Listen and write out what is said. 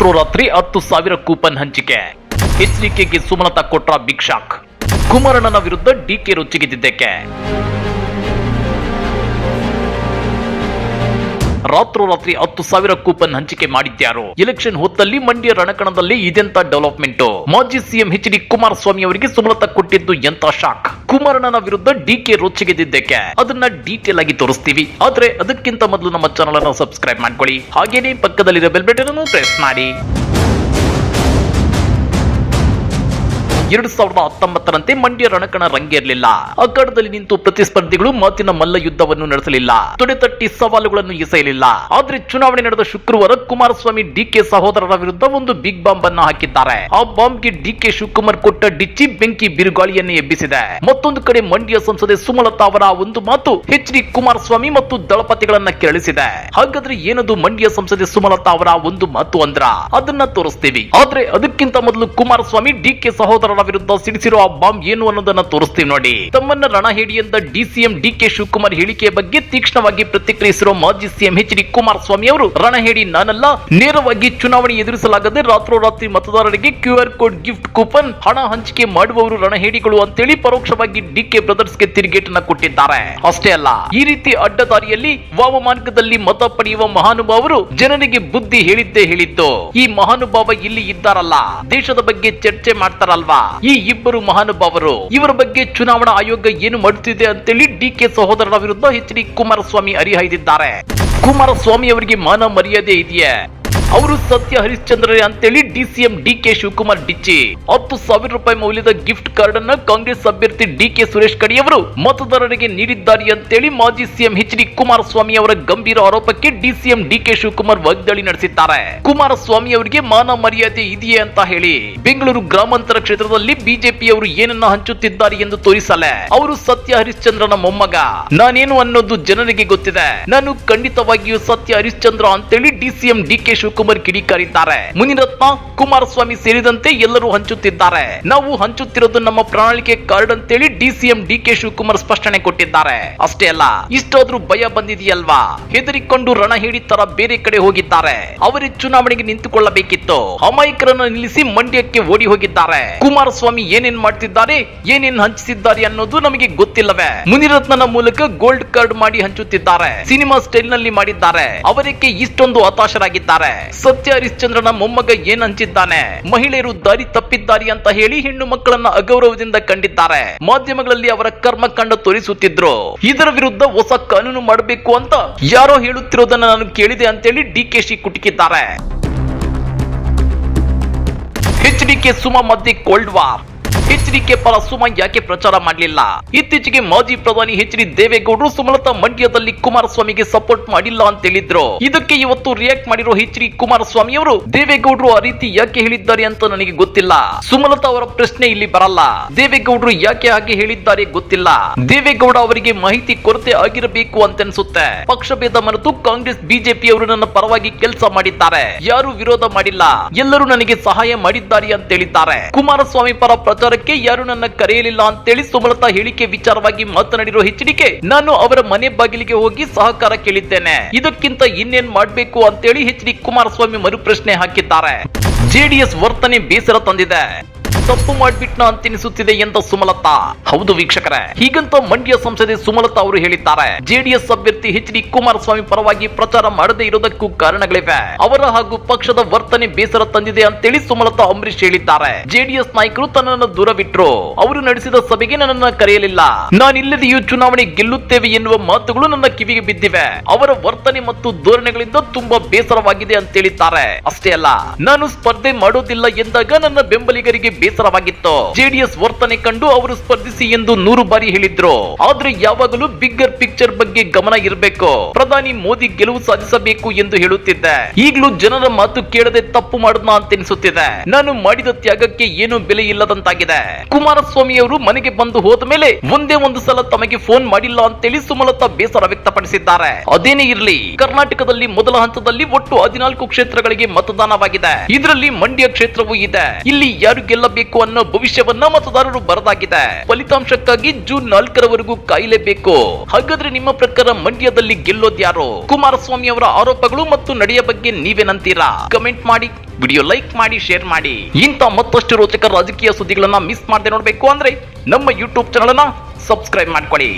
ರಾತ್ರೋರಾತ್ರಿ 10,000 ಕೂಪನ್ ಹಂಚಿಕೆ. ಎಚ್ಡಿಕೆಗೆ ಸುಮಲತಾ ಕೊಟ್ರ ಬಿಗ್ ಶಾಕ್. ಕುಮಾರಣ್ಣನ ವಿರುದ್ಧ ಡಿಕೆ ರೊಚ್ಚಿಗೆದ್ದಿದ್ದಕ್ಕೆ. ರಾತ್ರೋರಾತ್ರಿ 10,000 ಕೂಪನ್ ಹಂಚಿಕೆ ಮಾಡಿದ್ಯಾರು? ಎಲೆಕ್ಷನ್ ಹೊತ್ತಲ್ಲಿ ಮಂಡ್ಯ ರಣಕಣದಲ್ಲಿ ಇದೆಂತ ಡೆವಲಪ್ಮೆಂಟ್? ಮಾಜಿ ಸಿಎಂ ಎಚ್.ಡಿ. ಕುಮಾರಸ್ವಾಮಿ ಅವರಿಗೆ ಸುಮಲತಾ ಕೊಟ್ಟಿದ್ದು ಎಂತ ಶಾಕ್. ಕುಮಾರಣ್ಣನ ವಿರುದ್ಧ ಡಿಕೆ ರೊಚ್ಚಿಗೆದ್ದಿದ್ದಕ್ಕೆ ಅದನ್ನ ಡೀಟೇಲ್ ಆಗಿ ತೋರಿಸ್ತೀವಿ. ಆದ್ರೆ ಅದಕ್ಕಿಂತ ಮೊದಲು ನಮ್ಮ ಚಾನೆಲ್ ಅನ್ನು ಸಬ್ಸ್ಕ್ರೈಬ್ ಮಾಡ್ಕೊಳ್ಳಿ. ಹಾಗೇನೇ ಪಕ್ಕದಲ್ಲಿರೋ ಬೆಲ್ ಬಟನ್ ಅನ್ನು ಪ್ರೆಸ್ ಮಾಡಿ. 2019ರಂತೆ ಮಂಡ್ಯ ರಣಕಣ ರಂಗೇರಲಿಲ್ಲ. ಅಖಾಡದಲ್ಲಿ ನಿಂತು ಪ್ರತಿಸ್ಪರ್ಧಿಗಳು ಮಾತಿನ ಮಲ್ಲ ಯುದ್ಧವನ್ನು ನಡೆಸಲಿಲ್ಲ. ತೊಡೆತಟ್ಟಿ ಸವಾಲುಗಳನ್ನು ಎಸೆಯಲಿಲ್ಲ. ಆದ್ರೆ ಚುನಾವಣೆ ನಡೆದ ಶುಕ್ರವಾರ ಕುಮಾರಸ್ವಾಮಿ ಡಿಕೆ ಸಹೋದರರ ವಿರುದ್ಧ ಒಂದು ಬಿಗ್ ಬಾಂಬ್ ಅನ್ನು ಹಾಕಿದ್ದಾರೆ. ಆ ಬಾಂಬ್ಗೆ ಡಿಕೆ ಶಿವಕುಮಾರ್ ಕೊಟ್ಟ ಡಿಚ್ಚಿ ಬೆಂಕಿ ಬಿರುಗಾಳಿಯನ್ನೇ ಎಬ್ಬಿಸಿದೆ. ಮತ್ತೊಂದು ಕಡೆ ಮಂಡ್ಯ ಸಂಸದೆ ಸುಮಲತಾ ಅವರ ಒಂದು ಮಾತು ಎಚ್.ಡಿ. ಕುಮಾರಸ್ವಾಮಿ ಮತ್ತು ದಳಪತಿಗಳನ್ನ ಕೆರಳಿಸಿದೆ. ಹಾಗಾದ್ರೆ ಏನದು ಮಂಡ್ಯ ಸಂಸದೆ ಸುಮಲತಾ ಅವರ ಒಂದು ಮಾತು ಅಂದ್ರ ಅದನ್ನ ತೋರಿಸ್ತೀವಿ. ಆದ್ರೆ ಅದಕ್ಕಿಂತ ಮೊದಲು ಕುಮಾರಸ್ವಾಮಿ ಡಿಕೆ ಸಹೋದರ ವಿರುದ್ಧ ಸಿಡಿಸಿರೋ ಆ ಬಾಂಬ್ ಏನು ಅನ್ನೋದನ್ನ ತೋರಿಸ್ತೀವಿ ನೋಡಿ. ತಮ್ಮನ್ನ ರಣಹೇಡಿ ಅಂತ ಡಿಸಿಎಂ ಡಿಕೆ ಶಿವಕುಮಾರ್ ಹೇಳಿಕೆಯ ಬಗ್ಗೆ ತೀಕ್ಷ್ಣವಾಗಿ ಪ್ರತಿಕ್ರಿಯಿಸಿರೋ ಮಾಜಿ ಸಿಎಂ ಎಚ್.ಡಿ. ಕುಮಾರಸ್ವಾಮಿ ಅವರು, ರಣಹೇಡಿ ನಾನಲ್ಲ, ನೇರವಾಗಿ ಚುನಾವಣೆ ಎದುರಿಸಲಾಗದೆ ರಾತ್ರೋರಾತ್ರಿ ಮತದಾರರಿಗೆ QR ಕೋಡ್ ಗಿಫ್ಟ್ ಕೂಪನ್ ಹಣ ಹಂಚಿಕೆ ಮಾಡುವವರು ರಣಹೇಡಿಗಳು ಅಂತೇಳಿ ಪರೋಕ್ಷವಾಗಿ ಡಿಕೆ ಬ್ರದರ್ಸ್ಗೆ ತಿರುಗೇಟನ್ನ ಕೊಟ್ಟಿದ್ದಾರೆ. ಅಷ್ಟೇ ಅಲ್ಲ, ಈ ರೀತಿ ಅಡ್ಡದಾರಿಯಲ್ಲಿ ವಾಮಮಾರ್ಗದಲ್ಲಿ ಮತ ಪಡೆಯುವ ಮಹಾನುಭಾವರು ಜನರಿಗೆ ಬುದ್ಧಿ ಹೇಳಿದ್ದೇ ಹೇಳಿದ್ದು. ಈ ಮಹಾನುಭಾವ ಇಲ್ಲಿ ಇದ್ದಾರಲ್ಲ, ದೇಶದ ಬಗ್ಗೆ ಚರ್ಚೆ ಮಾಡ್ತಾರಲ್ವಾ, ಈ ಇಬ್ಬರು ಮಹಾನುಭಾವರು, ಇವರ ಬಗ್ಗೆ ಚುನಾವಣಾ ಆಯೋಗ ಏನು ಮಾಡುತ್ತಿದೆ ಅಂತೇಳಿ ಡಿಕೆ ಸಹೋದರರ ವಿರುದ್ಧ ಎಚ್.ಡಿ. ಕುಮಾರಸ್ವಾಮಿ ಹರಿಹಾಯ್ದಿದ್ದಾರೆ. ಕುಮಾರಸ್ವಾಮಿ ಅವರಿಗೆ ಮಾನ ಮರ್ಯಾದೆ ಇದೆಯೇ? ಅವರು ಸತ್ಯ ಹರಿಶ್ಚಂದ್ರರೇ ಅಂತೇಳಿ ಡಿಸಿಎಂ ಡಿಕೆ ಶಿವಕುಮಾರ್ ಡಿಚ್ಚಿ 10,000 ರೂಪಾಯಿ ಮೌಲ್ಯದ ಗಿಫ್ಟ್ ಕಾರ್ಡ್ ಅನ್ನ ಕಾಂಗ್ರೆಸ್ ಅಭ್ಯರ್ಥಿ ಡಿಕೆ ಸುರೇಶ್ ಕಡಿಯವರು ಮತದಾರರಿಗೆ ನೀಡಿದ್ದಾರೆ ಅಂತೇಳಿ ಮಾಜಿ ಸಿಎಂ ಎಚ್.ಡಿ. ಕುಮಾರಸ್ವಾಮಿ ಅವರ ಗಂಭೀರ ಆರೋಪಕ್ಕೆ ಡಿಸಿಎಂ ಡಿಕೆ ಶಿವಕುಮಾರ್ ವಾಗ್ದಾಳಿ ನಡೆಸಿದ್ದಾರೆ. ಕುಮಾರಸ್ವಾಮಿ ಅವರಿಗೆ ಮಾನ ಮರ್ಯಾದೆ ಇದೆಯೇ ಅಂತ ಹೇಳಿ ಬೆಂಗಳೂರು ಗ್ರಾಮಾಂತರ ಕ್ಷೇತ್ರದಲ್ಲಿ ಬಿಜೆಪಿಯವರು ಏನನ್ನ ಹಂಚುತ್ತಿದ್ದಾರೆ ಎಂದು ತೋರಿಸಲೆ ಅವರು ಸತ್ಯ ಹರಿಶ್ಚಂದ್ರನ ಮೊಮ್ಮಗ, ನಾನೇನು ಅನ್ನೋದು ಜನರಿಗೆ ಗೊತ್ತಿದೆ, ನಾನು ಖಂಡಿತವಾಗಿಯೂ ಸತ್ಯ ಹರಿಶ್ಚಂದ್ರ ಅಂತೇಳಿ ಡಿಸಿಎಂ ಡಿಕೆ ಶಿವಕುಮಾರ್ ಕಿಡಿಕಾರಿದ್ದಾರೆ. ಮುನಿರತ್ನ, ಕುಮಾರಸ್ವಾಮಿ ಸೇರಿದಂತೆ ಎಲ್ಲರೂ ಹಂಚುತ್ತಿದ್ದಾರೆ. ನಾವು ಹಂಚುತ್ತಿರೋದು ನಮ್ಮ ಪ್ರಣಾಳಿಕೆ ಕಾರ್ಡ್ ಅಂತೇಳಿ ಡಿಸಿಎಂ ಡಿಕೆ ಶಿವಕುಮಾರ್ ಸ್ಪಷ್ಟನೆ ಕೊಟ್ಟಿದ್ದಾರೆ. ಅಷ್ಟೇ ಅಲ್ಲ, ಇಷ್ಟಾದ್ರೂ ಭಯ ಬಂದಿದೆಯಲ್ವಾ, ಹೆದರಿಕೊಂಡು ರಣಹೇಡಿ ತರ ಬೇರೆ ಕಡೆ ಹೋಗಿದ್ದಾರೆ. ಅವರೇ ಚುನಾವಣೆಗೆ ನಿಂತುಕೊಳ್ಳಬೇಕಿತ್ತು, ಅಮಾಯಕರನ್ನ ನಿಲ್ಲಿಸಿ ಮಂಡ್ಯಕ್ಕೆ ಓಡಿ ಹೋಗಿದ್ದಾರೆ. ಕುಮಾರಸ್ವಾಮಿ ಏನೇನ್ ಮಾಡ್ತಿದ್ದಾರೆ, ಏನೇನ್ ಹಂಚಿಸಿದ್ದಾರೆ ಅನ್ನೋದು ನಮಗೆ ಗೊತ್ತಿಲ್ಲವೇ? ಮುನಿರತ್ನನ ಮೂಲಕ ಗೋಲ್ಡ್ ಕಾರ್ಡ್ ಮಾಡಿ ಹಂಚುತ್ತಿದ್ದಾರೆ, ಸಿನಿಮಾ ಸ್ಟೈಲ್ ನಲ್ಲಿ ಮಾಡಿದ್ದಾರೆ. ಅವರಿಗೆ ಇಷ್ಟೊಂದು ಹತಾಶರಾಗಿದ್ದಾರೆ. ಸತ್ಯ ಹರಿಶ್ಚಂದ್ರನ ಮೊಮ್ಮಗ ಏನ್ ಹಂಚಿದ್ದಾನೆ, ಮಹಿಳೆಯರು ದಾರಿ ತಪ್ಪಿದ್ದಾರೆ ಅಂತ ಹೇಳಿ ಹೆಣ್ಣು ಮಕ್ಕಳನ್ನ ಅಗೌರವದಿಂದ ಕಂಡಿದ್ದಾರೆ. ಮಾಧ್ಯಮಗಳಲ್ಲಿ ಅವರ ಕರ್ಮಕಾಂಡ ತೋರಿಸುತ್ತಿದ್ರು. ಇದರ ವಿರುದ್ಧ ಹೊಸ ಕಾನೂನು ಮಾಡಬೇಕು ಅಂತ ಯಾರೋ ಹೇಳುತ್ತಿರೋದನ್ನ ನಾನು ಕೇಳಿದೆ ಅಂತೇಳಿ ಡಿಕೆಶಿ ಕುಟುಕಿದ್ದಾರೆ. ಎಚ್ಡಿಕೆ ಸುಮಾ ಮಧ್ಯೆ ಕೋಲ್ಡ್ ವಾರ್. ಎಚ್ಡಿಕೆ ಪರ ಸುಮಾ ಯಾಕೆ ಪ್ರಚಾರ ಮಾಡಲಿಲ್ಲ? ಇತ್ತೀಚೆಗೆ ಮಾಜಿ ಪ್ರಧಾನಿ ಎಚ್.ಡಿ. ದೇವೇಗೌಡರು ಸುಮಲತಾ ಮಂಡ್ಯದಲ್ಲಿ ಕುಮಾರಸ್ವಾಮಿಗೆ ಸಪೋರ್ಟ್ ಮಾಡಿಲ್ಲ ಅಂತ ಹೇಳಿದ್ರು. ಇದಕ್ಕೆ ಇವತ್ತು ರಿಯಾಕ್ಟ್ ಮಾಡಿರೋ ಎಚ್.ಡಿ. ಕುಮಾರಸ್ವಾಮಿ ಅವರು, ದೇವೇಗೌಡರು ಆ ರೀತಿ ಯಾಕೆ ಹೇಳಿದ್ದಾರೆ ಅಂತ ನನಗೆ ಗೊತ್ತಿಲ್ಲ. ಸುಮಲತಾ ಅವರ ಪ್ರಶ್ನೆ ಇಲ್ಲಿ ಬರಲ್ಲ. ದೇವೇಗೌಡರು ಯಾಕೆ ಹಾಗೆ ಹೇಳಿದ್ದಾರೆ ಗೊತ್ತಿಲ್ಲ. ದೇವೇಗೌಡ ಅವರಿಗೆ ಮಾಹಿತಿ ಕೊರತೆ ಆಗಿರಬೇಕು ಅಂತ ಅನ್ಸುತ್ತೆ. ಪಕ್ಷಭೇದ ಮರೆತು ಕಾಂಗ್ರೆಸ್ ಬಿಜೆಪಿ ಅವರು ನನ್ನ ಪರವಾಗಿ ಕೆಲಸ ಮಾಡಿದ್ದಾರೆ, ಯಾರು ವಿರೋಧ ಮಾಡಿಲ್ಲ, ಎಲ್ಲರೂ ನನಗೆ ಸಹಾಯ ಮಾಡಿದ್ದಾರೆ ಅಂತ ಹೇಳಿದ್ದಾರೆ. ಕುಮಾರಸ್ವಾಮಿ ಪರ ಪ್ರಚಾರ ಯಾರು ನನ್ನ ಕರೆಯಲಿಲ್ಲ ಅಂತೇಳಿ ಸುಮಲತಾ ಹೇಳಿಕೆ ವಿಚಾರವಾಗಿ ಮಾತನಾಡಿರೋ ಎಚ್ಡಿಕೆ, ನಾನು ಅವರ ಮನೆ ಬಾಗಿಲಿಗೆ ಹೋಗಿ ಸಹಕಾರ ಕೇಳಿದ್ದೇನೆ, ಇದಕ್ಕಿಂತ ಇನ್ನೇನ್ ಮಾಡಬೇಕು ಅಂತೇಳಿ ಎಚ್.ಡಿ. ಕುಮಾರಸ್ವಾಮಿ ಮರುಪ್ರಶ್ನೆ ಹಾಕಿದ್ದಾರೆ. ಜೆಡಿಎಸ್ ವರ್ತನೆ ಬೇಸರ ತಂದಿದೆ, ತಪ್ಪು ಮಾಡ್ಬಿಟ್ನ ಅಂತೆನಿಸುತ್ತಿದೆ ಎಂದ ಸುಮಲತಾ. ಹೌದು ವೀಕ್ಷಕರೇ, ಹೀಗಂತ ಮಂಡ್ಯ ಸಂಸದೆ ಸುಮಲತಾ ಅವರು ಹೇಳಿದ್ದಾರೆ. ಜೆಡಿಎಸ್ ಅಭ್ಯರ್ಥಿ ಎಚ್.ಡಿ. ಕುಮಾರಸ್ವಾಮಿ ಪರವಾಗಿ ಪ್ರಚಾರ ಮಾಡದೇ ಇರೋದಕ್ಕೂ ಕಾರಣಗಳಿವೆ. ಅವರ ಹಾಗೂ ಪಕ್ಷದ ವರ್ತನೆ ಬೇಸರ ತಂದಿದೆ ಅಂತೇಳಿ ಸುಮಲತಾ ಅಂಬರೀಶ್ ಹೇಳಿದ್ದಾರೆ. ಜೆಡಿಎಸ್ ನಾಯಕರು ತನ್ನನ್ನು ದೂರವಿಟ್ರು, ಅವರು ನಡೆಸಿದ ಸಭೆಗೆ ನನ್ನನ್ನು ಕರೆಯಲಿಲ್ಲ, ನಾನಿಲ್ಲದೆಯೂ ಚುನಾವಣೆ ಗೆಲ್ಲುತ್ತೇವೆ ಎನ್ನುವ ಮಾತುಗಳು ನನ್ನ ಕಿವಿಗೆ ಬಿದ್ದಿವೆ. ಅವರ ವರ್ತನೆ ಮತ್ತು ಧೋರಣೆಗಳಿಂದ ತುಂಬಾ ಬೇಸರವಾಗಿದೆ ಅಂತ ಹೇಳಿದ್ದಾರೆ. ಅಷ್ಟೇ ಅಲ್ಲ, ನಾನು ಸ್ಪರ್ಧೆ ಮಾಡೋದಿಲ್ಲ ಎಂದಾಗ ನನ್ನ ಬೆಂಬಲಿಗರಿಗೆ ಬೇಸರವಾಗಿತ್ತು. ಜೆಡಿಎಸ್ ವರ್ತನೆ ಕಂಡು ಅವರು ಸ್ಪರ್ಧಿಸಿ ಎಂದು 100 ಬಾರಿ ಹೇಳಿದ್ರು. ಆದ್ರೆ ಯಾವಾಗಲೂ ಬಿಗ್ಗರ್ ಪಿಕ್ಚರ್ ಬಗ್ಗೆ ಗಮನ ಇರಬೇಕು. ಪ್ರಧಾನಿ ಮೋದಿ ಗೆಲುವು ಸಾಧಿಸಬೇಕು ಎಂದು ಹೇಳುತ್ತಿದ್ದೆ. ಈಗಲೂ ಜನರ ಮಾತು ಕೇಳದೆ ತಪ್ಪು ಮಾಡೋಣ ಅಂತ ಅನಿಸುತ್ತಿದೆ. ನಾನು ಮಾಡಿದ ತ್ಯಾಗಕ್ಕೆ ಏನು ಬೆಲೆ ಇಲ್ಲದಂತಾಗಿದೆ. ಕುಮಾರಸ್ವಾಮಿ ಅವರು ಮನೆಗೆ ಬಂದು ಹೋದ ಮೇಲೆ ಒಂದೇ ಒಂದು ಸಲ ತಮಗೆ ಫೋನ್ ಮಾಡಿಲ್ಲ ಅಂತೇಳಿ ಸುಮಲತಾ ಬೇಸರ ವ್ಯಕ್ತಪಡಿಸಿದ್ದಾರೆ. ಅದೇನೇ ಇರಲಿ, ಕರ್ನಾಟಕದಲ್ಲಿ ಮೊದಲ ಹಂತದಲ್ಲಿ ಒಟ್ಟು 14 ಕ್ಷೇತ್ರಗಳಿಗೆ ಮತದಾನವಾಗಿದೆ. ಇದರಲ್ಲಿ ಮಂಡ್ಯ ಕ್ಷೇತ್ರವೂ ಇದೆ. ಇಲ್ಲಿ ಯಾರು ಗೆಲ್ಲ ಗೆಲ್ಲಬೇಕು ಅನ್ನೋ ಭವಿಷ್ಯವನ್ನ ಮತದಾರರು ಬರೆದಾಗಿದೆ. ಫಲಿತಾಂಶಕ್ಕಾಗಿ ಜೂನ್ 4ರವರೆಗೂ ಕಾಯಲೇಬೇಕು. ಹಾಗಾದ್ರೆ ನಿಮ್ಮ ಪ್ರಕಾರ ಮಂಡ್ಯದಲ್ಲಿ ಗೆಲ್ಲೋದ್ಯಾರು? ಕುಮಾರಸ್ವಾಮಿ ಅವರ ಆರೋಪಗಳು ಮತ್ತು ನಡೆಯ ಬಗ್ಗೆ ನೀವೇನಂತೀರಾ? ಕಮೆಂಟ್ ಮಾಡಿ, ವಿಡಿಯೋ ಲೈಕ್ ಮಾಡಿ, ಶೇರ್ ಮಾಡಿ. ಇಂಥ ಮತ್ತಷ್ಟು ರೋಚಕ ರಾಜಕೀಯ ಸುದ್ದಿಗಳನ್ನ ಮಿಸ್ ಮಾಡದೆ ನೋಡ್ಬೇಕು ಅಂದ್ರೆ ನಮ್ಮ ಯೂಟ್ಯೂಬ್ ಚಾನಲ್ ಅನ್ನ ಸಬ್ಸ್ಕ್ರೈಬ್ ಮಾಡ್ಕೊಳ್ಳಿ.